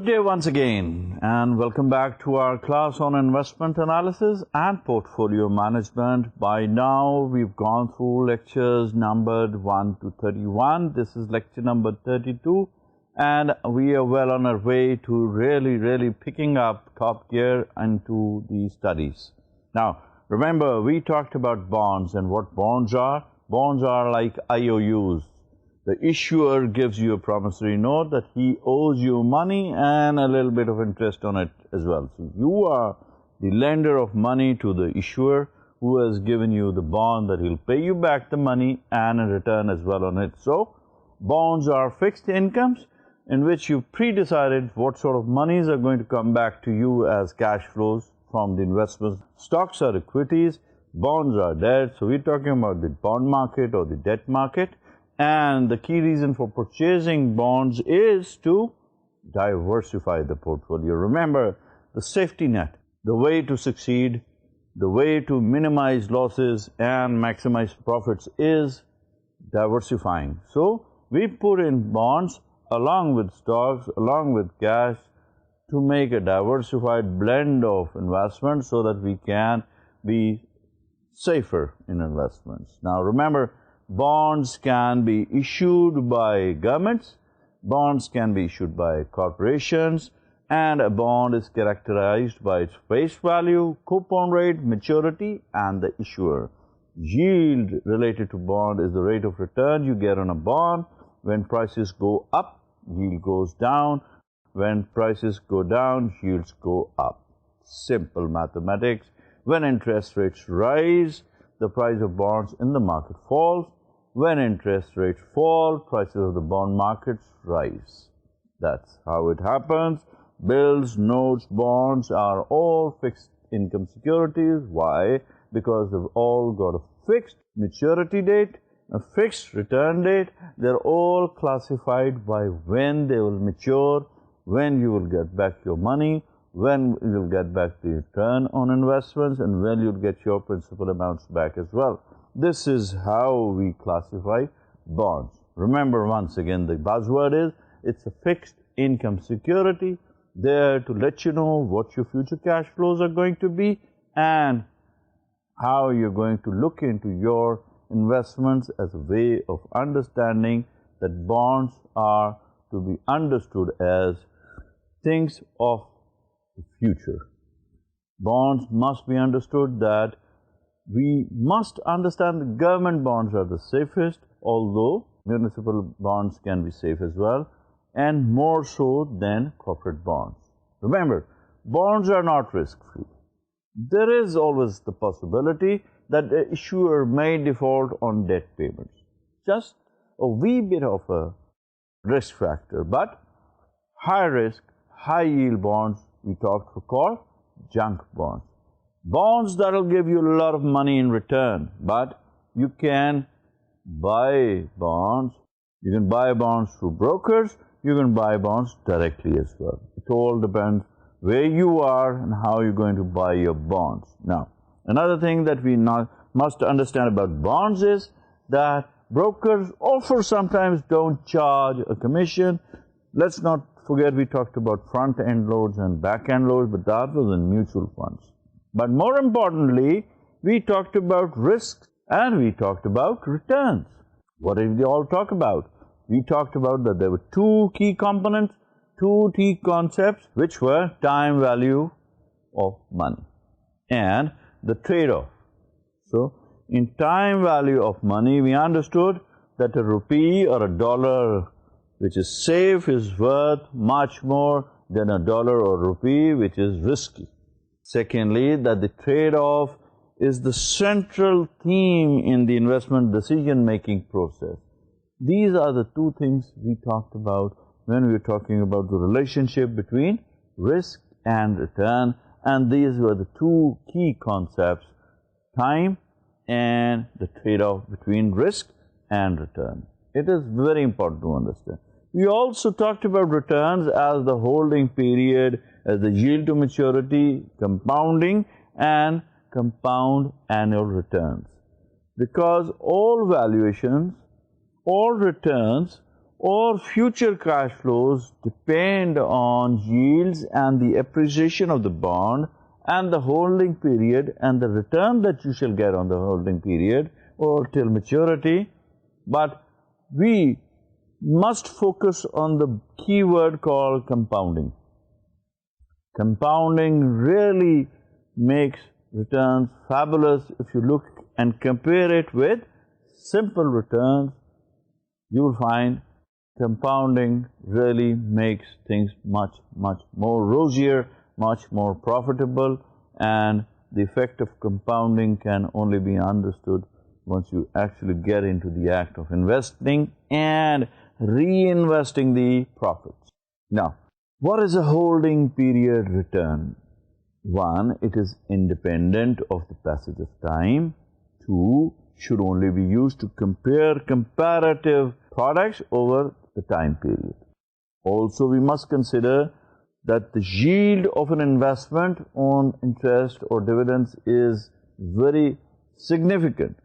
Good day once again, and welcome back to our class on investment analysis and portfolio management. By now, we've gone through lectures numbered 1 to 31. This is lecture number 32, and we are well on our way to really picking up top gear into the studies. Now, remember, we talked about bonds and what bonds are. Bonds are like IOUs. The issuer gives you a promissory note that he owes you money and a little bit of interest on it as well. So you are the lender of money to the issuer who has given you the bond that he'll pay you back the money and a return as well on it. So bonds are fixed incomes in which you've pre-decided what sort of monies are going to come back to you as cash flows from the investments. Stocks are equities, bonds are debt. So we're talking about the bond market or the debt market. And the key reason for purchasing bonds is to diversify the portfolio. Remember, the safety net, the way to succeed, the way to minimize losses and maximize profits is diversifying. So we put in bonds along with stocks, along with cash to make a diversified blend of investments so that we can be safer in investments. Now remember, bonds can be issued by governments, bonds can be issued by corporations, and a bond is characterized by its face value, coupon rate, maturity, and the issuer. Yield related to bond is the rate of return you get on a bond. When prices go up, yield goes down. When prices go down, yields go up. Simple mathematics. When interest rates rise, the price of bonds in the market falls. When interest rates fall, prices of the bond markets rise. That's how it happens. Bills, notes, bonds are all fixed income securities. Why? Because they've all got a fixed maturity date, a fixed return date. They're all classified by when they will mature, when you will get back your money, when you will get back the return on investments, and when you'll get your principal amounts back as well. This is how we classify bonds. Remember, once again, the buzzword is, it's a fixed income security there to let you know what your future cash flows are going to be and how you're going to look into your investments as a way of understanding that bonds are to be understood as things of the future. Bonds must be understood that we must understand that government bonds are the safest, although municipal bonds can be safe as well, and more so than corporate bonds. Remember, bonds are not risk-free. There is always the possibility that the issuer may default on debt payments. Just a wee bit of a risk factor, but high risk, high yield bonds we call junk bonds. Bonds that will give you a lot of money in return, but you can buy bonds. You can buy bonds through brokers, you can buy bonds directly as well. It all depends where you are and how you're going to buy your bonds. Now, another thing that we must understand about bonds is that brokers also sometimes don't charge a commission. Let's not forget we talked about front-end loads and back-end loads, but that was in mutual funds. But more importantly, we talked about risks and we talked about returns. What did we all talk about? We talked about that there were two key components, two key concepts, which were time value of money and the trade-off. So, in time value of money, we understood that a rupee or a dollar which is safe is worth much more than a dollar or rupee which is risky. Secondly, that the trade-off is the central theme in the investment decision-making process. These are the two things we talked about when we were talking about the relationship between risk and return, and these were the two key concepts, time and the trade-off between risk and return. It is very important to understand. We also talked about returns as the holding period, as the yield to maturity, compounding, and compound annual returns. Because all valuations, all returns, or future cash flows depend on yields and the appreciation of the bond and the holding period and the return that you shall get on the holding period or till maturity. But we must focus on the keyword called compounding. Compounding really makes returns fabulous. If you look and compare it with simple returns, you will find compounding really makes things much more rosier, much more profitable, and the effect of compounding can only be understood once you actually get into the act of investing and reinvesting the profits. Now, what is a holding period return? One, it is independent of the passage of time. Two, should only be used to compare comparative products over the time period. Also, we must consider that the yield of an investment on interest or dividends is very significant.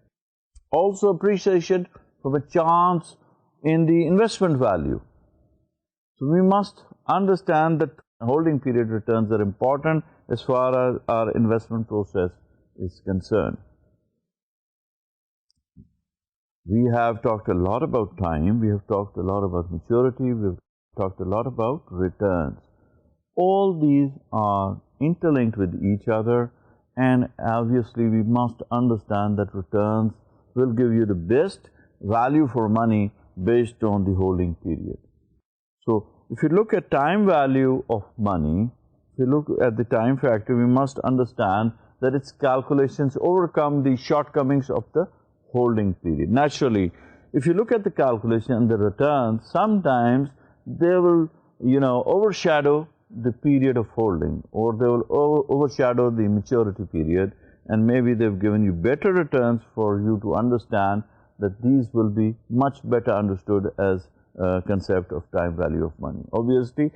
Also, appreciation from a chance in the investment value. So, we must understand that holding period returns are important as far as our investment process is concerned. We have talked a lot about time, we have talked a lot about maturity, we have talked a lot about returns. All these are interlinked with each other, and obviously we must understand that returns will give you the best value for money based on the holding period. So, if you look at time value of money, if you look at the time factor, we must understand that its calculations overcome the shortcomings of the holding period. Naturally, if you look at the calculation and the returns, sometimes they will, overshadow the period of holding, or they will overshadow the maturity period, and maybe they've given you better returns for you to understand that these will be much better understood as a concept of time value of money. Obviously,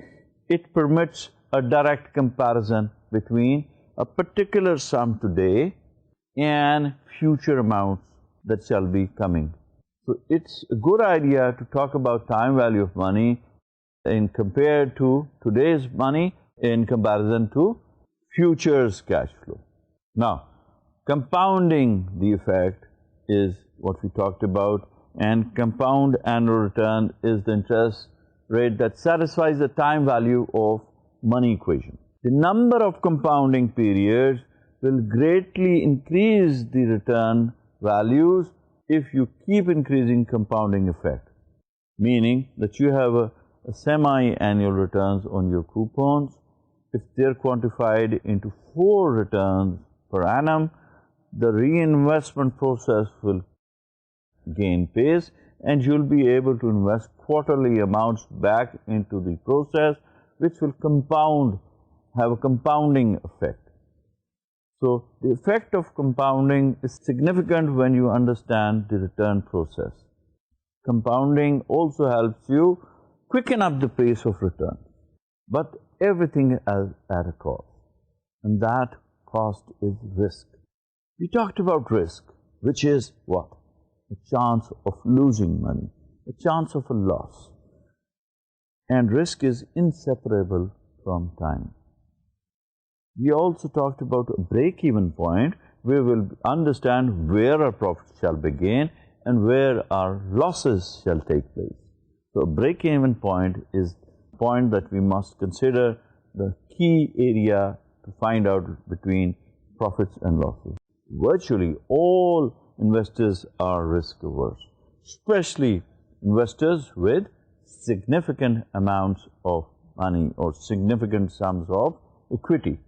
it permits a direct comparison between a particular sum today and future amounts that shall be coming. So, it's a good idea to talk about time value of money in compared to today's money in comparison to future's cash flow. Now, compounding the effect is what we talked about, and compound annual return is the interest rate that satisfies the time value of money equation. The number of compounding periods will greatly increase the return values if you keep increasing compounding effect, meaning that you have a semi-annual returns on your coupons. If they're quantified into 4 returns per annum, the reinvestment process will gain pace, and you'll be able to invest quarterly amounts back into the process, which will have a compounding effect. So, the effect of compounding is significant when you understand the return process. Compounding also helps you quicken up the pace of return, but everything is at a cost, and that cost is risk. We talked about risk, which is what? A chance of losing money, a chance of a loss, and risk is inseparable from time. We also talked about a break-even point where we will understand where our profits shall begin and where our losses shall take place. So, a break-even point is a point that we must consider the key area to find out between profits and losses. Virtually all investors are risk-averse, especially investors with significant amounts of money or significant sums of equity.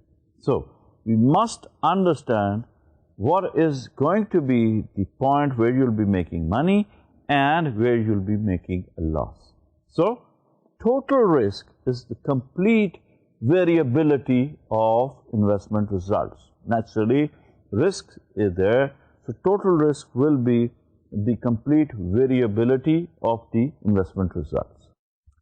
So, we must understand what is going to be the point where you'll be making money and where you'll be making a loss. So, total risk is the complete variability of investment results. Naturally, risk is there, so total risk will be the complete variability of the investment results.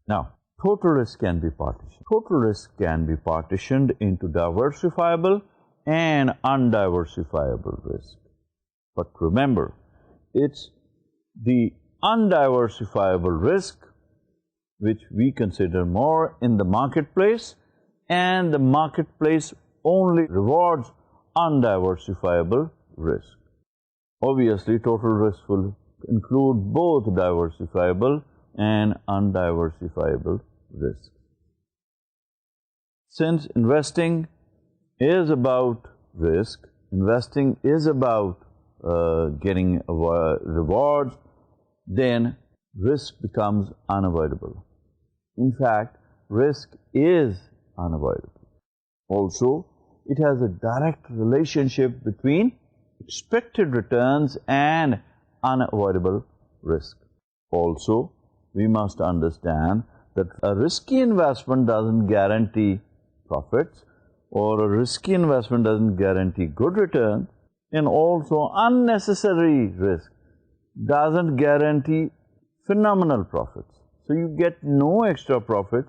Now, total risk can be partitioned. Total risk can be partitioned into diversifiable and undiversifiable risk. But remember, it's the undiversifiable risk which we consider more in the marketplace, and the marketplace only rewards undiversifiable risk. Obviously, total risk will include both diversifiable and undiversifiable risk. Since investing is about risk, investing is about getting rewards, then risk becomes unavoidable. In fact, risk is unavoidable. Also, it has a direct relationship between expected returns and unavoidable risk. Also, we must understand that a risky investment doesn't guarantee profits, or a risky investment doesn't guarantee good return, and also unnecessary risk doesn't guarantee phenomenal profits. So you get no extra profit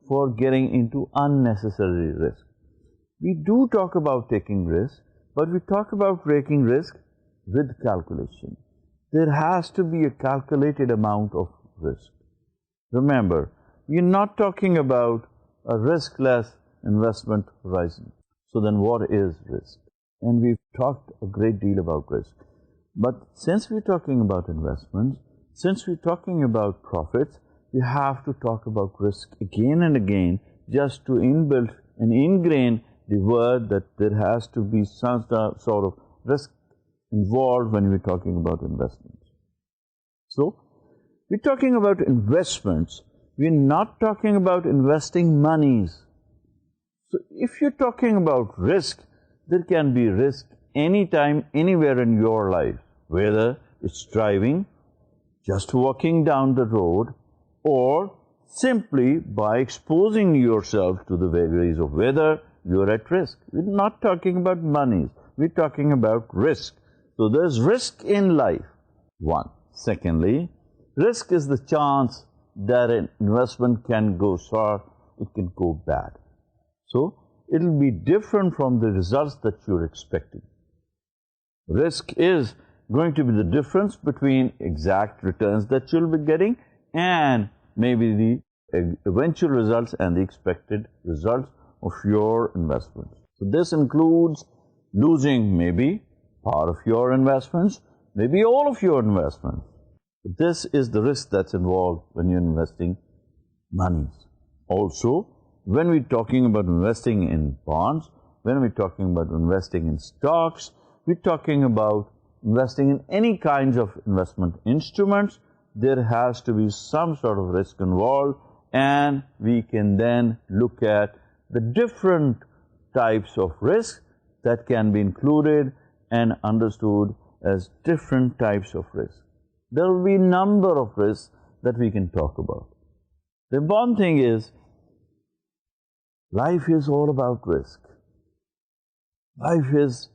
for getting into unnecessary risk. We do talk about taking risk, but we talk about taking risk with calculation. There has to be a calculated amount of risk. Remember, we're not talking about a riskless investment horizon. So then what is risk? And we've talked a great deal about risk. But since we're talking about investments, since we're talking about profits, we have to talk about risk again and again, just to inbuild and ingrain the word that there has to be some sort of risk involved when we're talking about investments. So, we're talking about investments, we're not talking about investing monies. So, if you're talking about risk, there can be risk anytime, anywhere in your life, whether it's driving, just walking down the road, or simply by exposing yourself to the vagaries of weather, you're at risk. We're not talking about monies, we're talking about risk. So there's risk in life, one. Secondly, risk is the chance that an investment can go sour, it can go bad. So it'll be different from the results that you're expecting. Risk is going to be the difference between exact returns that you'll be getting and maybe the eventual results and the expected results of your investments. So this includes losing maybe part of your investments, maybe all of your investments. But this is the risk that's involved when you're investing monies. Also, when we're talking about investing in bonds, when we're talking about investing in stocks, we're talking about investing in any kinds of investment instruments, there has to be some sort of risk involved, and we can then look at the different types of risk that can be included and understood as different types of risk. There will be a number of risks that we can talk about. The important thing is, life is all about risk. Life is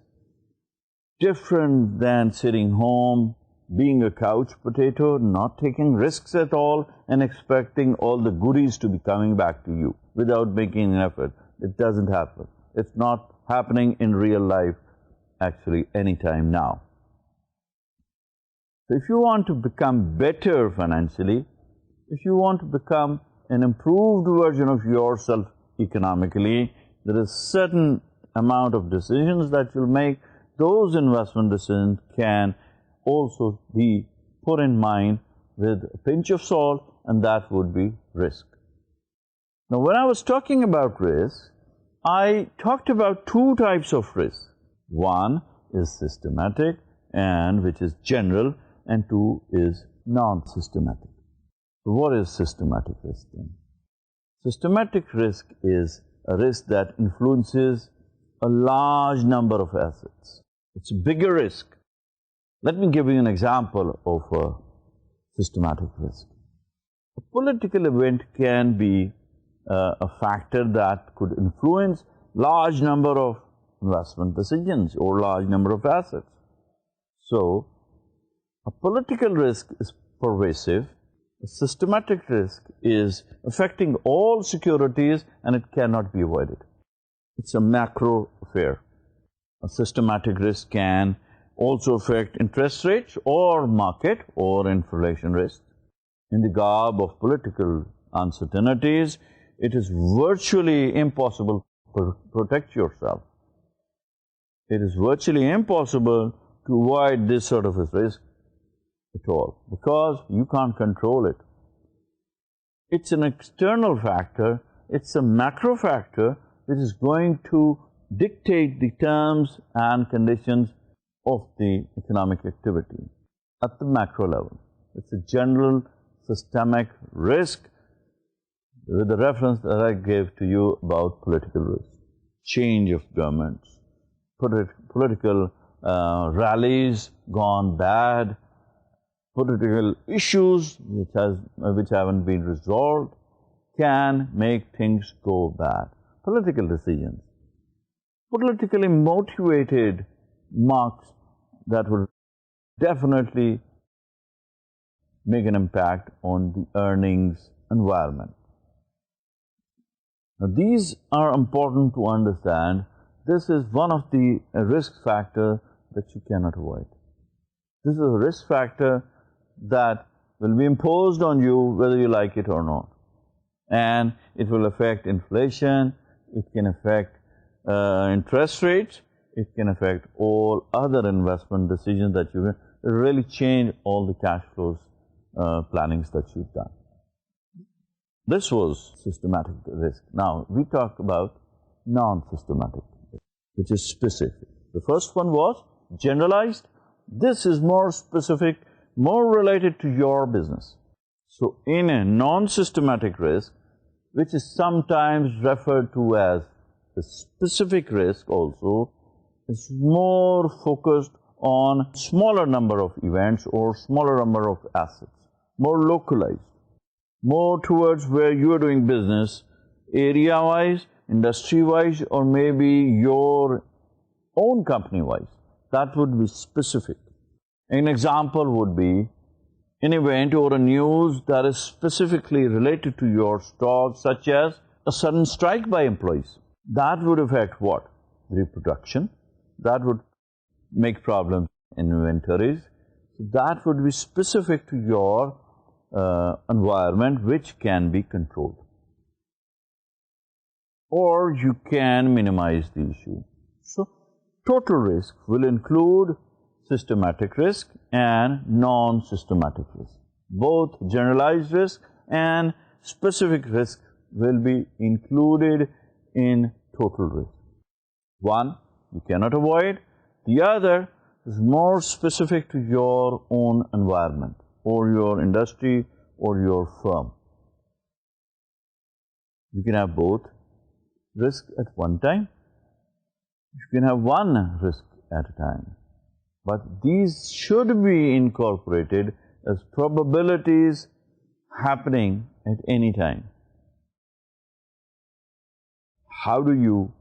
different than sitting home, being a couch potato, not taking risks at all and expecting all the goodies to be coming back to you without making an effort. It doesn't happen. It's not happening in real life actually anytime now. So if you want to become better financially, if you want to become an improved version of yourself economically, there is a certain amount of decisions that you'll make. Those investment decisions can also be put in mind with a pinch of salt, and that would be risk. Now, when I was talking about risk, I talked about two types of risk. One is systematic, and which is general, and two is non-systematic. So what is systematic risk then? Systematic risk is a risk that influences a large number of assets. It's a bigger risk. Let me give you an example of a systematic risk. A political event can be a factor that could influence large number of investment decisions or large number of assets. So, a political risk is pervasive, a systematic risk is affecting all securities and it cannot be avoided. It's a macro affair. A systematic risk can also affect interest rates or market or inflation risk. In the garb of political uncertainties, it is virtually impossible to protect yourself. It is virtually impossible to avoid this sort of a risk at all, because you can't control it. It's an external factor, it's a macro factor which is going to dictate the terms and conditions of the economic activity at the macro level. It's a general systemic risk with the reference that I gave to you about political risk, change of governments, political rallies gone bad, political issues which haven't been resolved can make things go bad. Political decisions, politically motivated marks that will definitely make an impact on the earnings environment. Now, these are important to understand. This is one of the risk factors that you cannot avoid. This is a risk factor that will be imposed on you whether you like it or not. And it will affect inflation, it can affect interest rates, it can affect all other investment decisions that you really change all the cash flows plannings that you've done. This was systematic risk. Now, we talk about non-systematic risk, which is specific. The first one was generalized. This is more specific, more related to your business. So, in a non-systematic risk, which is sometimes referred to as the specific risk also, is more focused on smaller number of events or smaller number of assets, more localized, more towards where you are doing business, area-wise, industry-wise, or maybe your own company-wise. That would be specific. An example would be an event or a news that is specifically related to your stock, such as a sudden strike by employees. That would affect what? Reproduction. That would make problems in inventories. So that would be specific to your environment, which can be controlled. Or you can minimize the issue. So, total risk will include systematic risk and non-systematic risk. Both generalized risk and specific risk will be included in total risk. One you cannot avoid, the other is more specific to your own environment or your industry or your firm. You can have both risk at one time, you can have one risk at a time, but these should be incorporated as probabilities happening at any time. How do you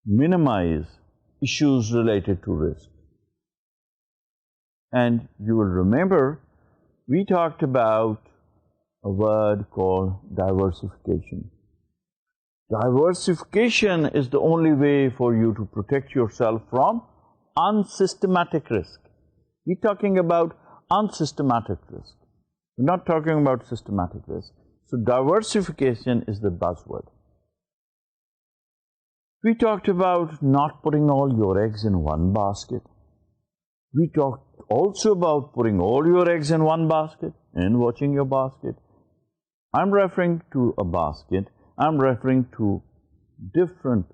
minimize issues related to risk? And you will remember we talked about a word called diversification. Diversification is the only way for you to protect yourself from unsystematic risk. We're talking about unsystematic risk. We're not talking about systematic risk. So diversification is the buzzword. We talked about not putting all your eggs in one basket. We talked also about putting all your eggs in one basket and watching your basket. I'm referring to a basket, I'm referring to different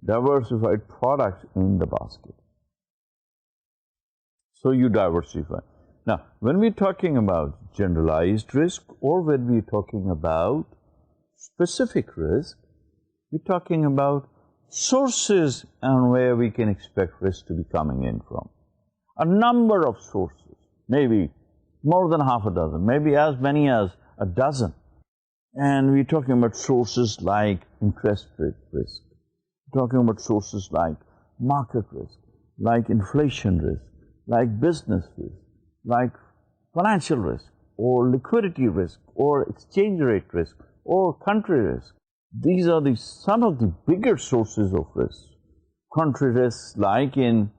diversified products in the basket. So you diversify. Now, when we're talking about generalized risk or when we're talking about specific risk, we're talking about sources and where we can expect risk to be coming in from. A number of sources, maybe more than half a dozen, maybe as many as a dozen. And we're talking about sources like interest rate risk, we're talking about sources like market risk, like inflation risk, like business risk, like financial risk, or liquidity risk, or exchange rate risk, or country risk. These are some of the bigger sources of risk. Country risks like in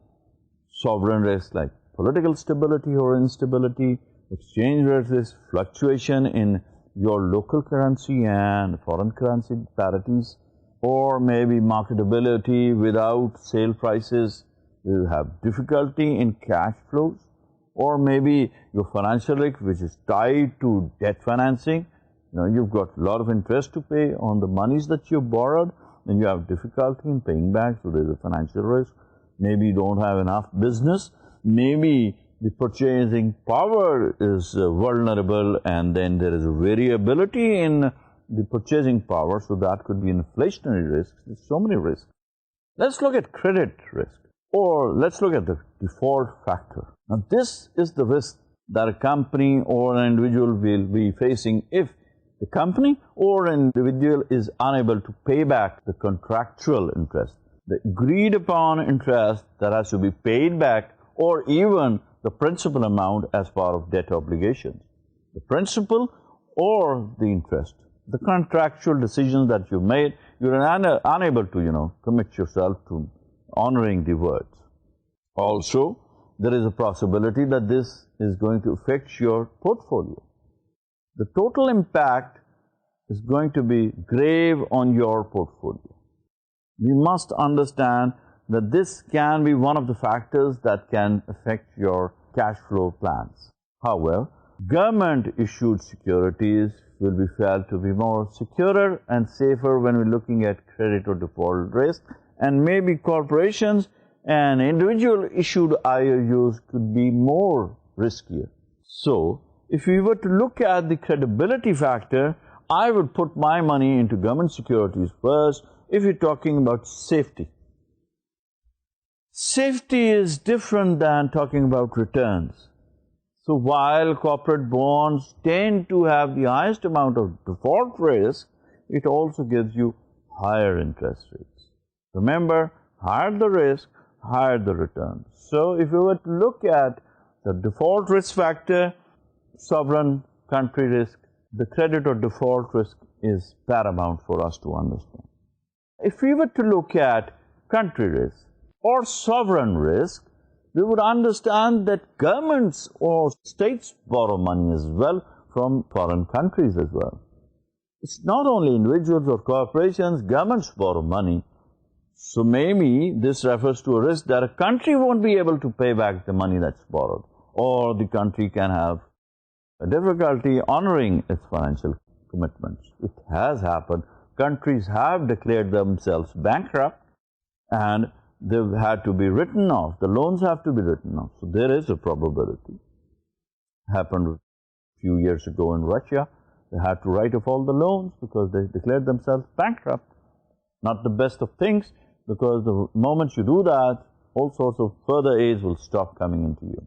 sovereign risk like political stability or instability, exchange rate risk, fluctuation in your local currency and foreign currency parities, or maybe marketability without sale prices, you have difficulty in cash flows, or maybe your financial risk which is tied to debt financing. You've got a lot of interest to pay on the monies that you borrowed, and you have difficulty in paying back, so there's a financial risk. Maybe you don't have enough business, maybe the purchasing power is vulnerable, and then there is a variability in the purchasing power, so that could be inflationary risk. There's so many risks. Let's look at credit risk, or let's look at the default factor. Now, this is the risk that a company or an individual will be facing if the company or an individual is unable to pay back the contractual interest, the agreed upon interest that has to be paid back, or even the principal amount as part of debt obligations. The principal or the interest, the contractual decisions that you made, you're unable to, commit yourself to honoring the words. Also, there is a possibility that this is going to affect your portfolio. The total impact is going to be grave on your portfolio. We must understand that this can be one of the factors that can affect your cash flow plans. However, government-issued securities will be felt to be more secure and safer when we're looking at credit or default risk, and maybe corporations and individual-issued IOUs could be more riskier. So, if we were to look at the credibility factor, I would put my money into government securities first if you're talking about safety. Safety is different than talking about returns. So while corporate bonds tend to have the highest amount of default risk, it also gives you higher interest rates. Remember, higher the risk, higher the return. So if you were to look at the default risk factor, sovereign country risk, the credit or default risk is paramount for us to understand. If we were to look at country risk or sovereign risk, we would understand that governments or states borrow money as well from foreign countries as well. It's not only individuals or corporations, governments borrow money. So maybe this refers to a risk that a country won't be able to pay back the money that's borrowed, or the country can have a difficulty honoring its financial commitments. It has happened. Countries have declared themselves bankrupt, and they've had to be written off. The loans have to be written off. So there is a probability. Happened a few years ago in Russia. They had to write off all the loans because they declared themselves bankrupt. Not the best of things, because the moment you do that, all sorts of further aids will stop coming into you.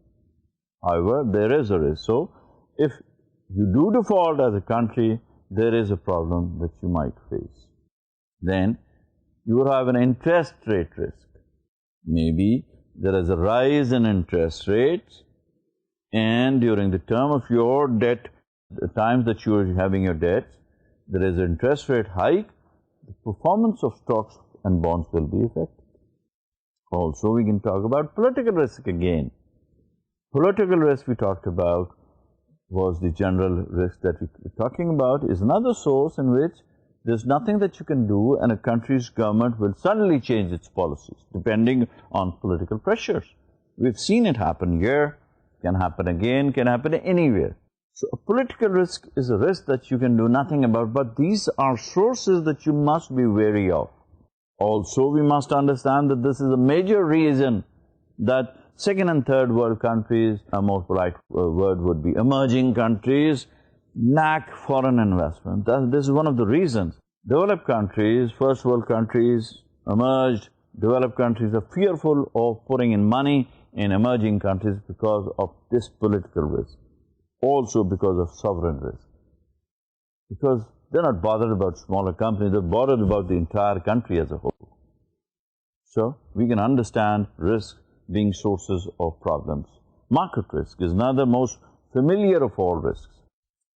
However, there is a risk. So, if you do default as a country, there is a problem that you might face. Then, you will have an interest rate risk. Maybe there is a rise in interest rates, and during the term of your debt, the times that you are having your debts, there is an interest rate hike, the performance of stocks and bonds will be affected. Also, we can talk about political risk again. Political risk we talked about was the general risk that we're talking about, is another source in which there's nothing that you can do, and a country's government will suddenly change its policies depending on political pressures. We've seen it happen here, can happen again, can happen anywhere. So a political risk is a risk that you can do nothing about, but these are sources that you must be wary of. Also, we must understand that this is a major reason that second and third world countries, a more polite word would be emerging countries, lack foreign investment. This is one of the reasons. Developed countries, first world countries, emerged, developed countries are fearful of putting in money in emerging countries because of this political risk. Also because of sovereign risk. Because they're not bothered about smaller companies, they're bothered about the entire country as a whole. So, we can understand risk being sources of problems. Market risk is another most familiar of all risks.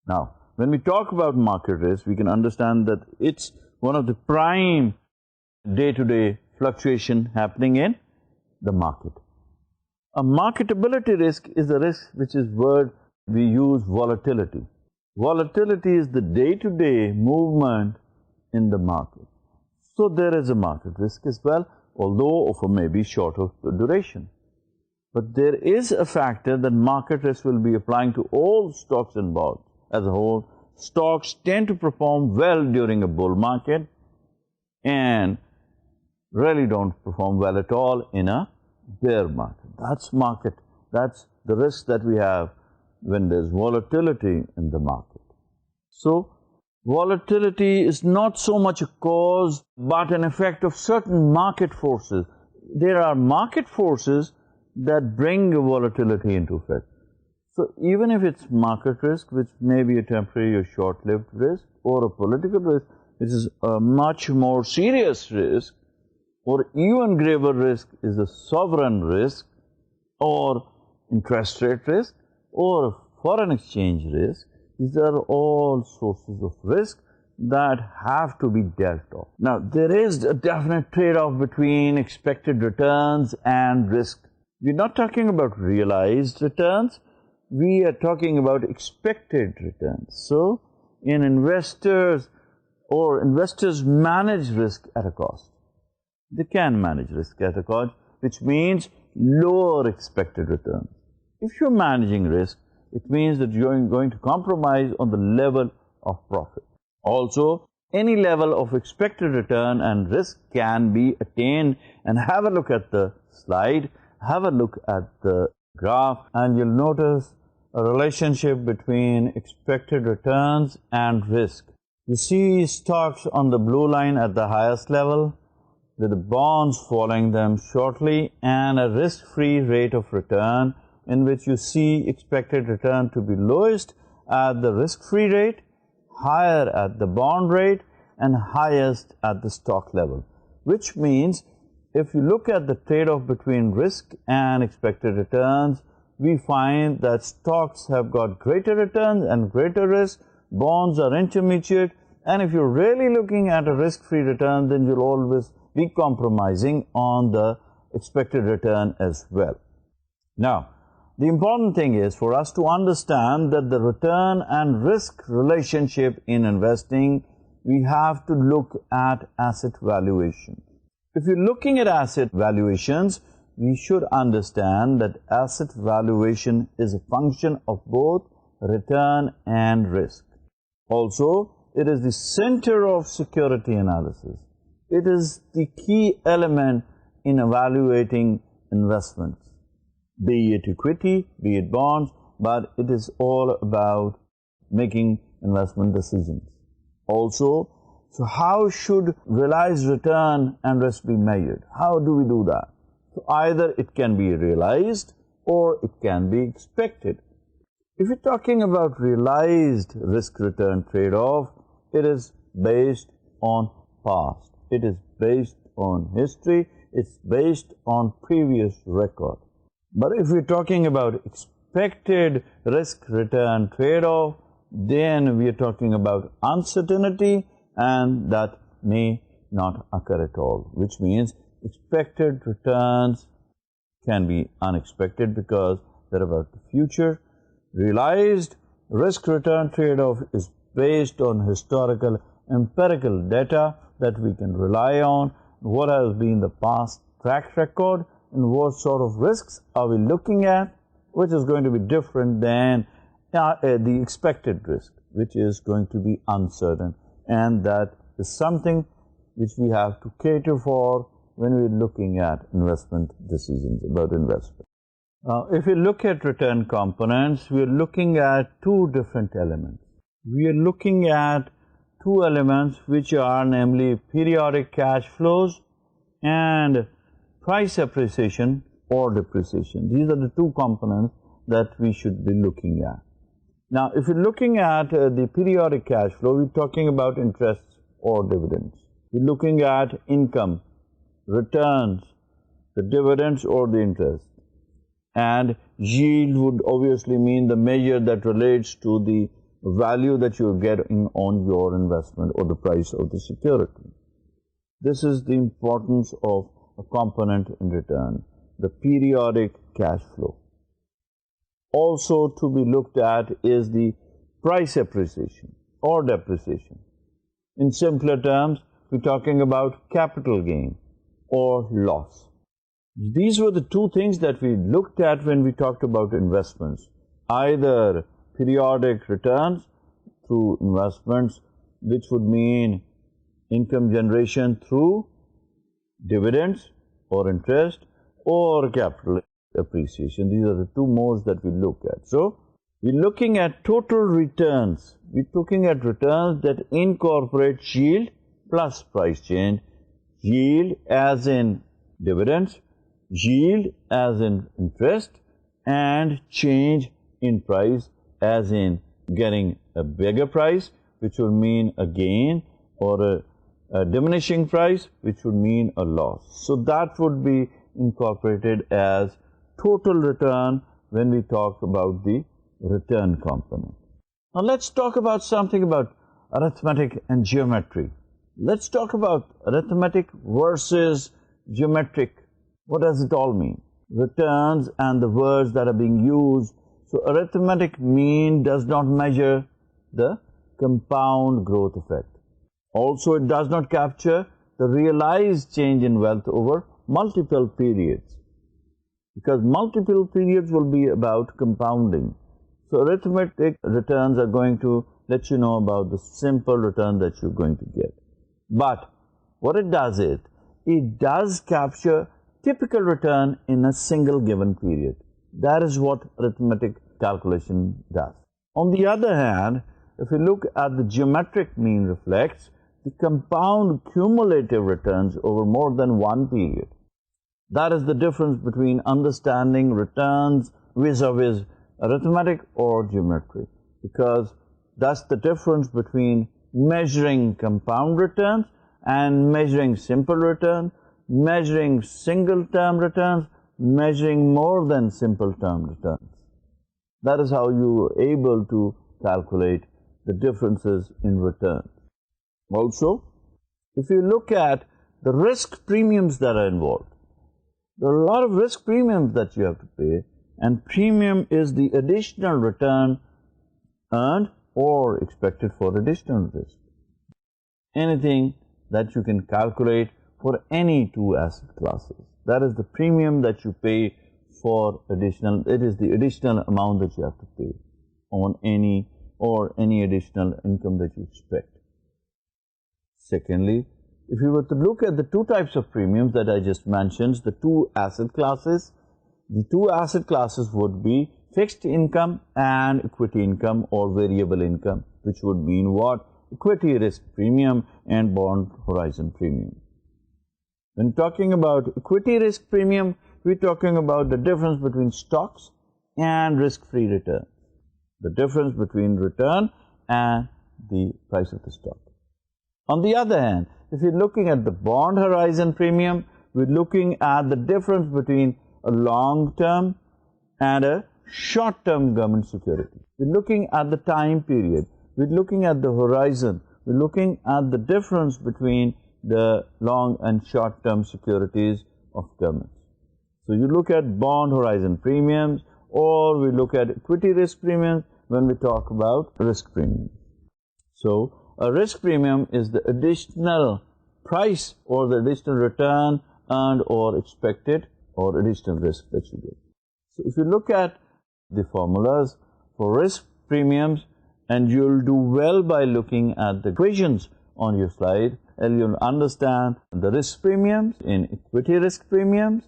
Now, when we talk about market risk, we can understand that it's one of the prime day-to-day fluctuation happening in the market. A marketability risk is a risk which is word we use volatility. Volatility is the day-to-day movement in the market. So there is a market risk as well, although of a maybe shorter duration. But there is a factor that market risk will be applying to all stocks and bonds as a whole. Stocks tend to perform well during a bull market and really don't perform well at all in a bear market. That's market. That's the risk that we have when there's volatility in the market. So, volatility is not so much a cause, but an effect of certain market forces. There are market forces that bring volatility into effect. So, even if it's market risk, which may be a temporary or short-lived risk, or a political risk, which is a much more serious risk, or even graver risk is a sovereign risk, or interest rate risk, or foreign exchange risk. These are all sources of risk that have to be dealt with. Now, there is a definite trade-off between expected returns and risk. We're not talking about realized returns, we are talking about expected returns. So, investors manage risk at a cost. They can manage risk at a cost, which means lower expected returns. If you're managing risk, it means that you're going to compromise on the level of profit. Also, any level of expected return and risk can be attained. And have a look at the slide, have a look at the graph, and you'll notice a relationship between expected returns and risk. You see stocks on the blue line at the highest level, with the bonds following them shortly, and a risk-free rate of return in which you see expected return to be lowest at the risk-free rate, higher at the bond rate, and highest at the stock level. Which means, if you look at the trade-off between risk and expected returns, we find that stocks have got greater returns and greater risk, bonds are intermediate, and if you're really looking at a risk-free return, then you'll always be compromising on the expected return as well. Now, the important thing is for us to understand that the return and risk relationship in investing, we have to look at asset valuation. If you're looking at asset valuations, we should understand that asset valuation is a function of both return and risk. Also, it is the center of security analysis. It is the key element in evaluating investments, be it equity, be it bonds, but it is all about making investment decisions. Also, so how should realized return and risk be measured? How do we do that? So either it can be realized or it can be expected. If you're talking about realized risk-return trade-off, it is based on past. It is based on history. It's based on previous record. But if we're talking about expected risk-return trade-off, then we are talking about uncertainty, and that may not occur at all, which means expected returns can be unexpected because they're about the future. Realized risk-return trade-off is based on historical empirical data that we can rely on, what has been the past track record, and what sort of risks are we looking at, which is going to be different than the expected risk, which is going to be uncertain, and that is something which we have to cater for when we're looking at investment decisions about investment. If we look at return components, we're looking at two different elements. We are looking at two elements which are namely periodic cash flows and price appreciation or depreciation. These are the two components that we should be looking at. Now, if you're looking at the periodic cash flow, we're talking about interest or dividends. We're looking at income, returns, the dividends or the interest. And yield would obviously mean the measure that relates to the value that you're getting on your investment or the price of the security. This is the importance of a component in return, the periodic cash flow. Also to be looked at is the price appreciation or depreciation. In simpler terms, we're talking about capital gain or loss. These were the two things that we looked at when we talked about investments. Either periodic returns through investments, which would mean income generation through dividends or interest, or capital appreciation. These are the two modes that we look at. So, we're looking at total returns. We're looking at returns that incorporate yield plus price change. Yield as in dividends, yield as in interest, and change in price as in getting a bigger price, which would mean a gain, or a diminishing price, which would mean a loss. So that would be incorporated as total return when we talk about the return component. Now let's talk about something about arithmetic and geometry. Let's talk about arithmetic versus geometric. What does it all mean? Returns and the words that are being used. So arithmetic mean does not measure the compound growth effect. Also, it does not capture the realized change in wealth over multiple periods, because multiple periods will be about compounding. So arithmetic returns are going to let you know about the simple return that you're going to get. But what it does is, it does capture typical return in a single given period. That is what arithmetic calculation does. On the other hand, if you look at the geometric mean reflects the compound cumulative returns over more than one period. That is the difference between understanding returns vis-a-vis arithmetic or geometry, because that's the difference between measuring compound returns and measuring simple return, measuring single term returns, measuring more than simple term returns. That is how you are able to calculate the differences in returns. Also, if you look at the risk premiums that are involved, there are a lot of risk premiums that you have to pay, and premium is the additional return earned or expected for additional risk. Anything that you can calculate for any two asset classes. That is the premium that you pay for additional, it is the additional amount that you have to pay on any additional income that you expect. Secondly, if you were to look at the two types of premiums that I just mentioned, the two asset classes, the two asset classes would be fixed income and equity income or variable income, which would mean what? Equity risk premium and bond horizon premium. When talking about equity risk premium, we're talking about the difference between stocks and risk-free return. The difference between return and the price of the stock. On the other hand, if you're looking at the bond horizon premium, we're looking at the difference between a long-term and a short-term government security. We're looking at the time period. We're looking at the horizon. We're looking at the difference between the long and short-term securities of governments. So you look at bond horizon premiums, or we look at equity risk premiums when we talk about risk premiums. So a risk premium is the additional price or the additional return earned or expected or additional risk that you get. So if you look at the formulas for risk premiums, and you'll do well by looking at the equations on your slide, and you'll understand the risk premiums in equity risk premiums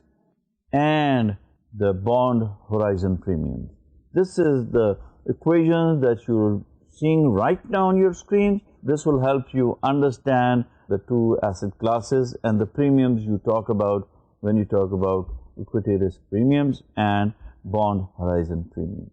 and the bond horizon premiums. This is the equation that you're seeing right now on your screen. This will help you understand the two asset classes and the premiums you talk about when you talk about equity risk premiums and bond horizon premiums.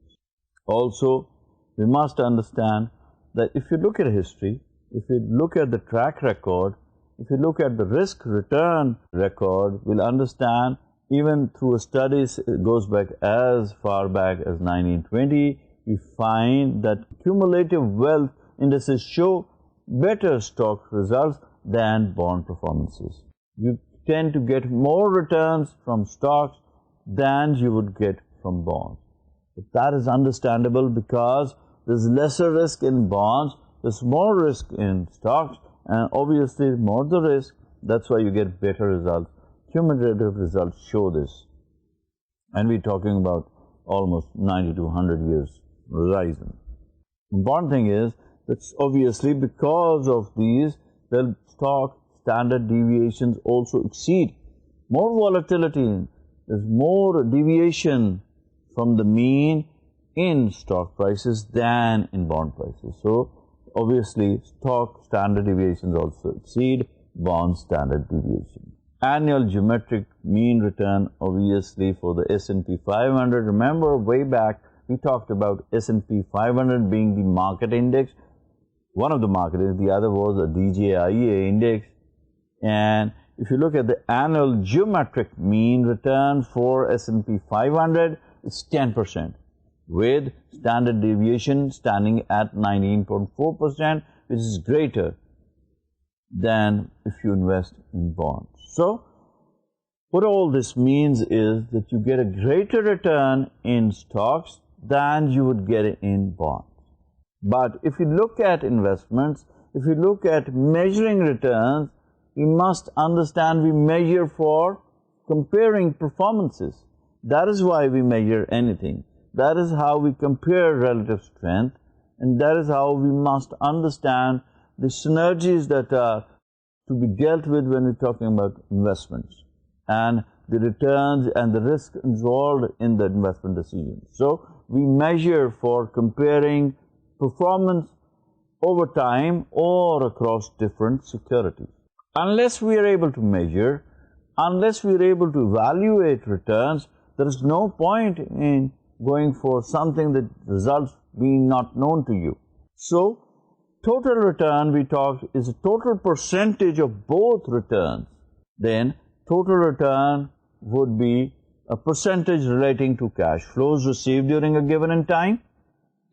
Also, we must understand that if you look at history, if you look at the track record, if you look at the risk return record, we'll understand even through studies, it goes back as far back as 1920, we find that cumulative wealth indices show better stock results than bond performances. You tend to get more returns from stocks than you would get from bonds. But that is understandable because there's lesser risk in bonds, there's more risk in stocks, and obviously more the risk, that's why you get better results. Cumulative results show this. And we're talking about almost 90 to 100 years horizon. Important thing is that obviously because of these, the stock standard deviations also exceed. More volatility, there's more deviation from the mean in stock prices than in bond prices. So obviously stock standard deviations also exceed bond standard deviation. Annual geometric mean return, obviously for the S&P 500. Remember way back we talked about S&P 500 being the market index. One of the market index, the other was a DJIA index. And if you look at the annual geometric mean return for S&P 500, it's 10%, with standard deviation standing at 19.4%, which is greater than if you invest in bonds. So what all this means is that you get a greater return in stocks than you would get in bonds. But if you look at investments, if you look at measuring returns, we must understand we measure for comparing performances. That is why we measure anything. That is how we compare relative strength, and that is how we must understand the synergies that are to be dealt with when we're talking about investments and the returns and the risk involved in the investment decisions. So we measure for comparing performance over time or across different securities. Unless we are able to measure, unless we are able to evaluate returns, there is no point in going for something that results being not known to you. So total return, we talked, is a total percentage of both returns. Then total return would be a percentage relating to cash flows received during a given time,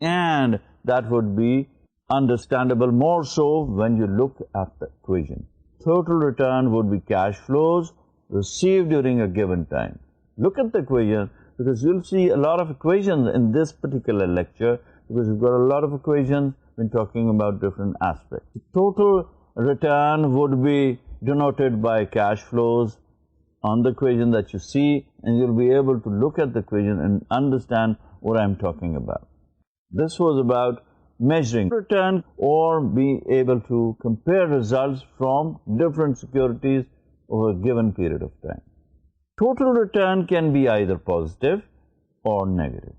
and that would be understandable more so when you look at the equation. Total return would be cash flows received during a given time. Look at the equation, because you'll see a lot of equations in this particular lecture, because we've got a lot of equations when talking about different aspects. The total return would be denoted by cash flows on the equation that you see, and you'll be able to look at the equation and understand what I'm talking about. This was about measuring return or being able to compare results from different securities over a given period of time. Total return can be either positive or negative.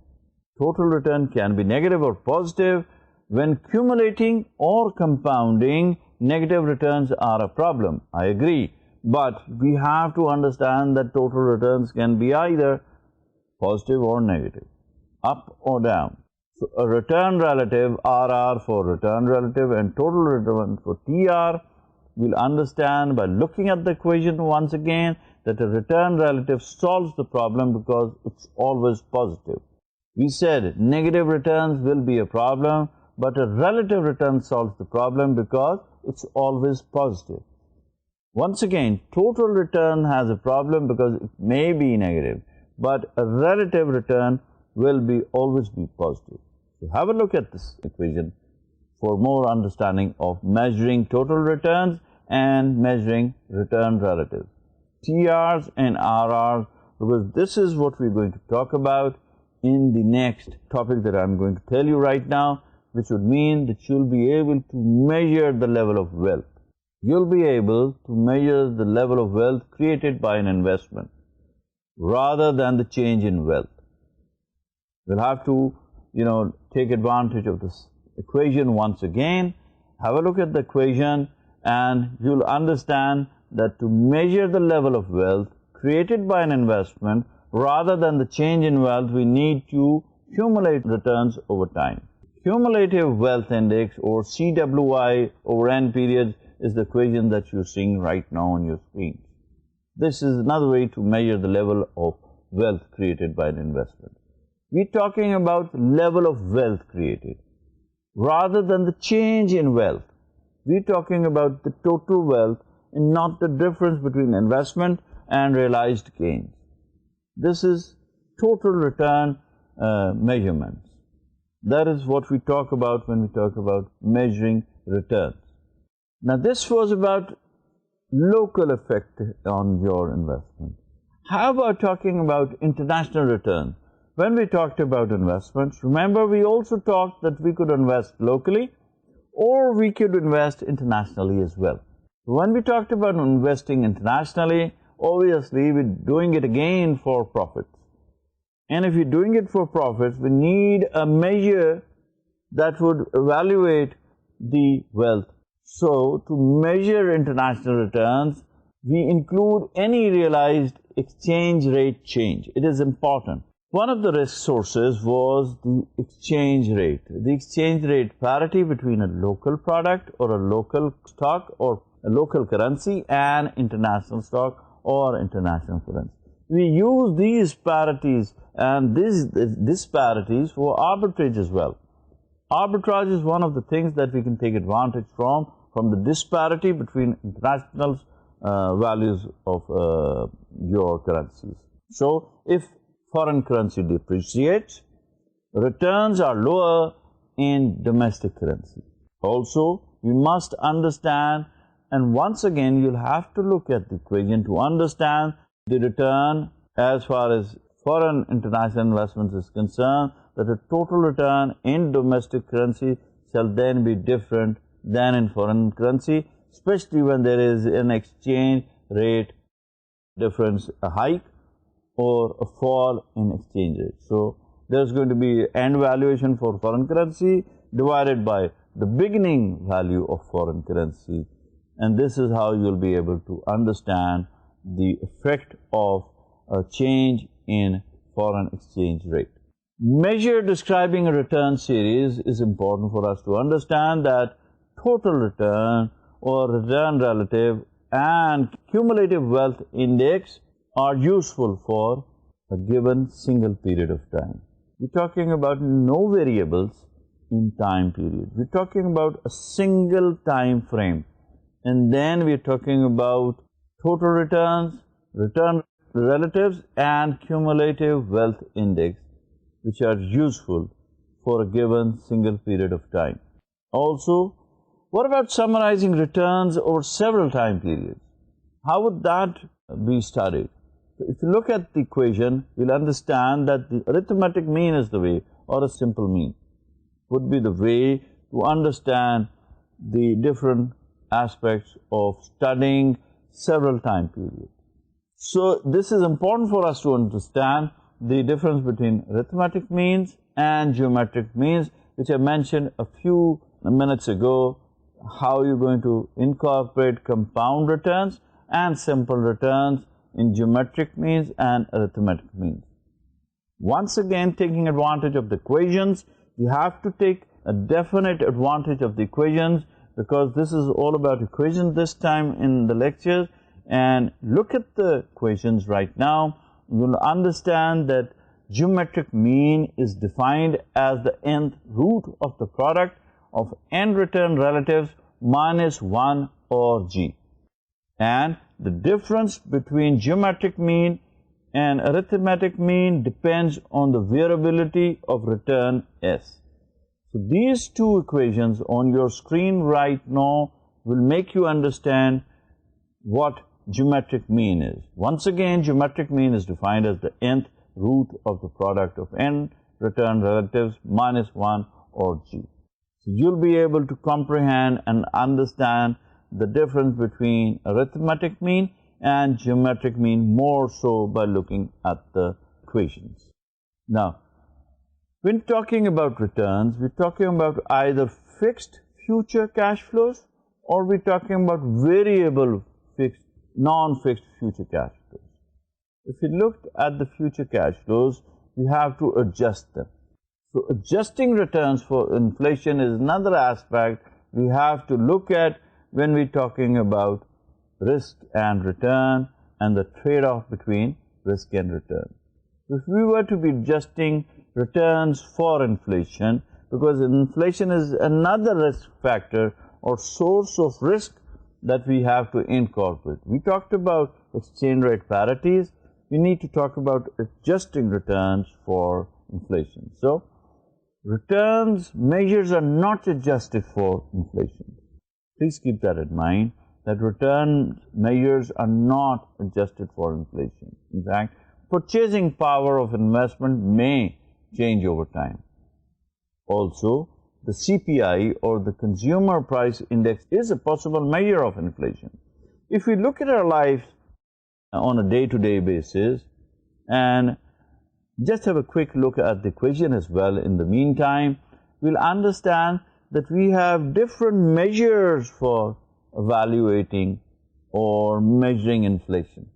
Total return can be negative or positive. When accumulating or compounding, negative returns are a problem. I agree. But we have to understand that total returns can be either positive or negative, up or down. So a return relative, RR for return relative, and total return for TR, we'll understand by looking at the equation once again that a return relative solves the problem because it's always positive. We said negative returns will be a problem, but a relative return solves the problem because it's always positive. Once again, total return has a problem because it may be negative, but a relative return will always be positive. So have a look at this equation for more understanding of measuring total returns and measuring return relatives. TRs and RRs, because this is what we're going to talk about in the next topic that I'm going to tell you right now, which would mean that you'll be able to measure the level of wealth. You'll be able to measure the level of wealth created by an investment rather than the change in wealth. We'll have to, take advantage of this equation once again. Have a look at the equation and you'll understand that to measure the level of wealth created by an investment rather than the change in wealth, we need to accumulate returns over time. Cumulative Wealth Index, or CWI over N periods, is the equation that you're seeing right now on your screen. This is another way to measure the level of wealth created by an investment. We're talking about level of wealth created rather than the change in wealth. We're talking about the total wealth and not the difference between investment and realized gains. This is total return measurements. That is what we talk about when we talk about measuring returns. Now, this was about local effect on your investment. How about talking about international return? When we talked about investments, remember we also talked that we could invest locally or we could invest internationally as well. When we talked about investing internationally, obviously we're doing it again for profits. And if you're doing it for profits, we need a measure that would evaluate the wealth. So, to measure international returns, we include any realized exchange rate change. It is important. One of the risk sources was the exchange rate. The exchange rate parity between a local product or a local stock or a local currency and international stock or international currency. We use these parities and these disparities for arbitrage as well. Arbitrage is one of the things that we can take advantage from the disparity between international values of your currencies. So, if foreign currency depreciates, returns are lower in domestic currency. Also, we must understand, and once again you'll have to look at the equation to understand the return as far as foreign international investments is concerned, that the total return in domestic currency shall then be different than in foreign currency, especially when there is an exchange rate difference, a hike or a fall in exchange rate. So, there's going to be end valuation for foreign currency divided by the beginning value of foreign currency, and this is how you'll be able to understand the effect of a change in foreign exchange rate. Measure describing a return series is important for us to understand that total return or return relative and cumulative wealth index are useful for a given single period of time. We're talking about no variables in time period. We're talking about a single time frame, and then we're talking about total returns, return relatives and cumulative wealth index, which are useful for a given single period of time. Also, what about summarizing returns over several time periods? How would that be studied? If you look at the equation, you'll understand that the arithmetic mean is the way, or a simple mean would be the way to understand the different aspects of studying several time periods. So, this is important for us to understand the difference between arithmetic means and geometric means, which I mentioned a few minutes ago, how you're going to incorporate compound returns and simple returns in geometric means and arithmetic means. Once again, taking advantage of the equations, you have to take a definite advantage of the equations, because this is all about equations this time in the lectures. And look at the equations right now. You'll understand that geometric mean is defined as the nth root of the product of n return relatives minus 1 or g. And the difference between geometric mean and arithmetic mean depends on the variability of return s. So, these two equations on your screen right now will make you understand what geometric mean is. Once again, geometric mean is defined as the nth root of the product of n return relatives minus 1 or g. So, you'll be able to comprehend and understand the difference between arithmetic mean and geometric mean more so by looking at the equations. Now, when talking about returns, we're talking about either fixed future cash flows or we're talking about variable fixed, non-fixed future cash flows. If you looked at the future cash flows, you have to adjust them. So, adjusting returns for inflation is another aspect we have to look at when we're talking about risk and return and the trade-off between risk and return. If we were to be adjusting returns for inflation, because inflation is another risk factor or source of risk that we have to incorporate. We talked about exchange rate parities. We need to talk about adjusting returns for inflation. So, returns measures are not adjusted for inflation. Please keep that in mind, that return measures are not adjusted for inflation. In fact, purchasing power of investment may change over time. Also, the CPI or the Consumer Price Index is a possible measure of inflation. If we look at our lives on a day-to-day basis and just have a quick look at the equation as well in the meantime, we'll understand that we have different measures for evaluating or measuring inflation.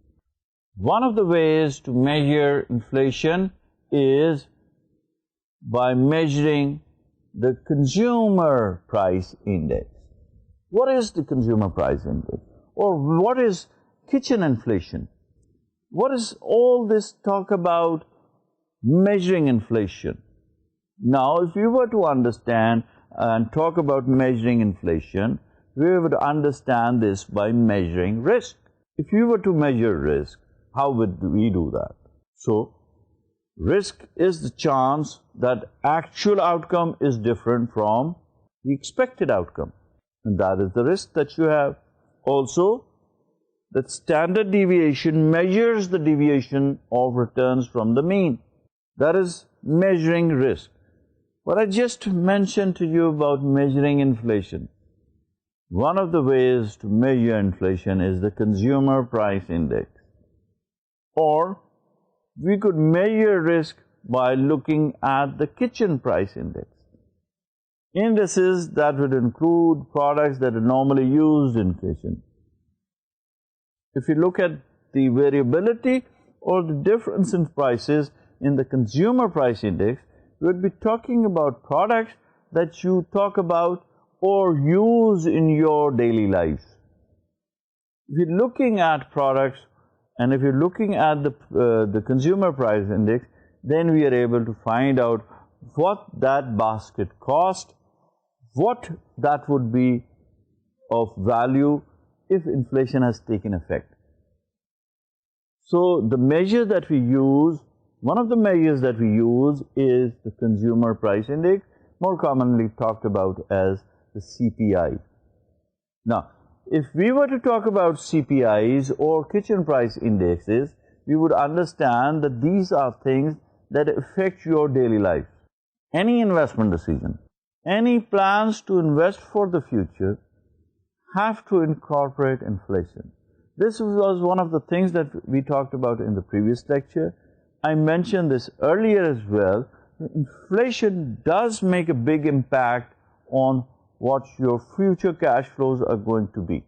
One of the ways to measure inflation is by measuring the Consumer Price Index. What is the Consumer Price Index? Or what is kitchen inflation? What is all this talk about measuring inflation? Now, if you were to understand and talk about measuring inflation, we would understand this by measuring risk. If you were to measure risk, how would we do that? So, risk is the chance that actual outcome is different from the expected outcome, and that is the risk that you have. Also, that standard deviation measures the deviation of returns from the mean. That is measuring risk. What I just mentioned to you about measuring inflation, one of the ways to measure inflation is the Consumer Price Index. Or we could measure risk by looking at the Kitchen Price Index. Indices that would include products that are normally used in kitchen. If you look at the variability or the difference in prices in the Consumer Price Index, we would be talking about products that you talk about or use in your daily lives. If you're looking at products and if you're looking at the Consumer Price Index, then we are able to find out what that basket cost, what that would be of value if inflation has taken effect. So, the measure that we use, one of the measures that we use is the Consumer Price Index, more commonly talked about as the CPI. Now, if we were to talk about CPIs or Kitchen Price Indexes, we would understand that these are things that affect your daily life. Any investment decision, any plans to invest for the future have to incorporate inflation. This was one of the things that we talked about in the previous lecture. I mentioned this earlier as well. Inflation does make a big impact on what your future cash flows are going to be.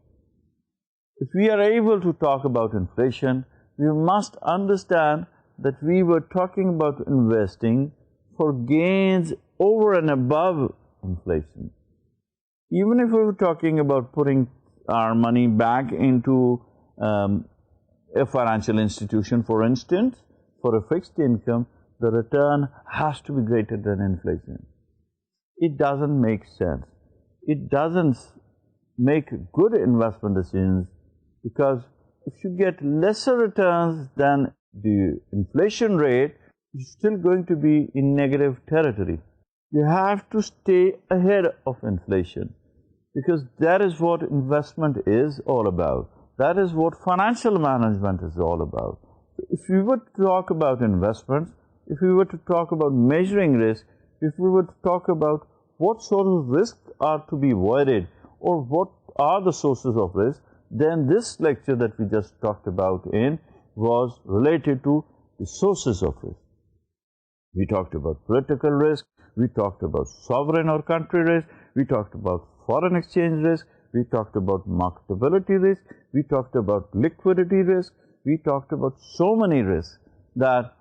If we are able to talk about inflation, we must understand that we were talking about investing for gains over and above inflation. Even if we were talking about putting our money back into a financial institution, for instance, for a fixed income, the return has to be greater than inflation. It doesn't make sense. It doesn't make good investment decisions, because if you get lesser returns than the inflation rate, you're still going to be in negative territory. You have to stay ahead of inflation, because that is what investment is all about. That is what financial management is all about. If we were to talk about investments, if we were to talk about measuring risk, if we were to talk about what sort of risks are to be avoided or what are the sources of risk, then this lecture that we just talked about was related to the sources of risk. We talked about political risk, we talked about sovereign or country risk, we talked about foreign exchange risk, we talked about marketability risk, we talked about liquidity risk, we talked about so many risks that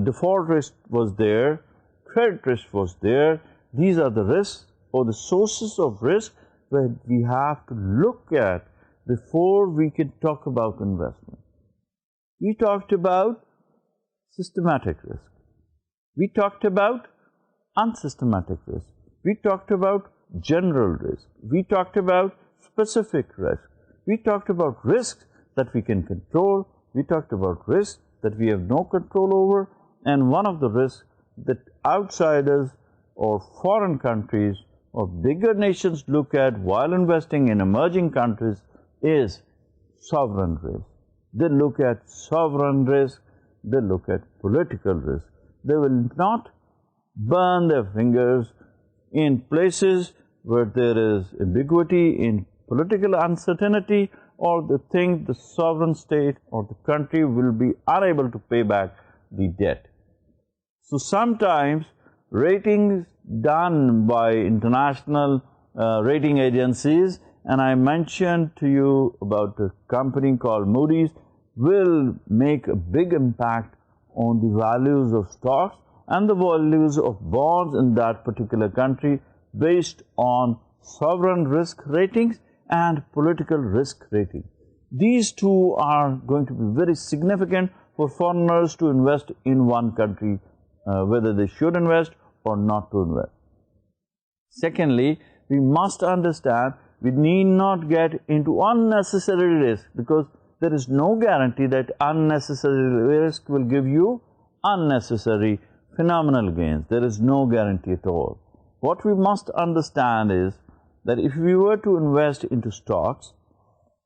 default risk was there, credit risk was there. These are the risks or the sources of risk that we have to look at before we can talk about investment. We talked about systematic risk. We talked about unsystematic risk. We talked about general risk. We talked about specific risk. We talked about risks that we can control. We talked about risks that we have no control over, and one of the risks that outsiders or foreign countries or bigger nations look at while investing in emerging countries is sovereign risk. They look at sovereign risk, they look at political risk. They will not burn their fingers in places where there is ambiguity, in political uncertainty, or they think the sovereign state or the country will be unable to pay back the debt. So sometimes ratings done by international rating agencies, and I mentioned to you about a company called Moody's, will make a big impact on the values of stocks and the values of bonds in that particular country based on sovereign risk ratings and political risk rating. These two are going to be very significant for foreigners to invest in one country, whether they should invest or not to invest. Secondly, we must understand we need not get into unnecessary risk, because there is no guarantee that unnecessary risk will give you unnecessary phenomenal gains. There is no guarantee at all. What we must understand is that if we were to invest into stocks,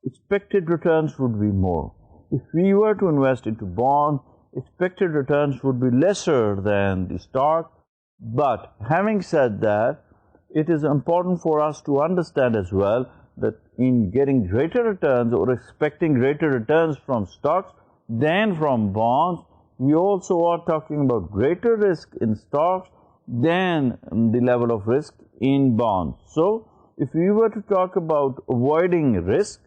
expected returns would be more. If we were to invest into bonds, expected returns would be lesser than the stock. But having said that, it is important for us to understand as well that in getting greater returns or expecting greater returns from stocks than from bonds, we also are talking about greater risk in stocks than the level of risk in bonds. So, if we were to talk about avoiding risk,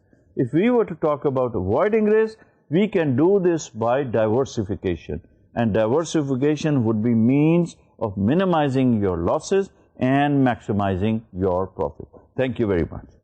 we can do this by diversification. And diversification would be means of minimizing your losses and maximizing your profit. Thank you very much.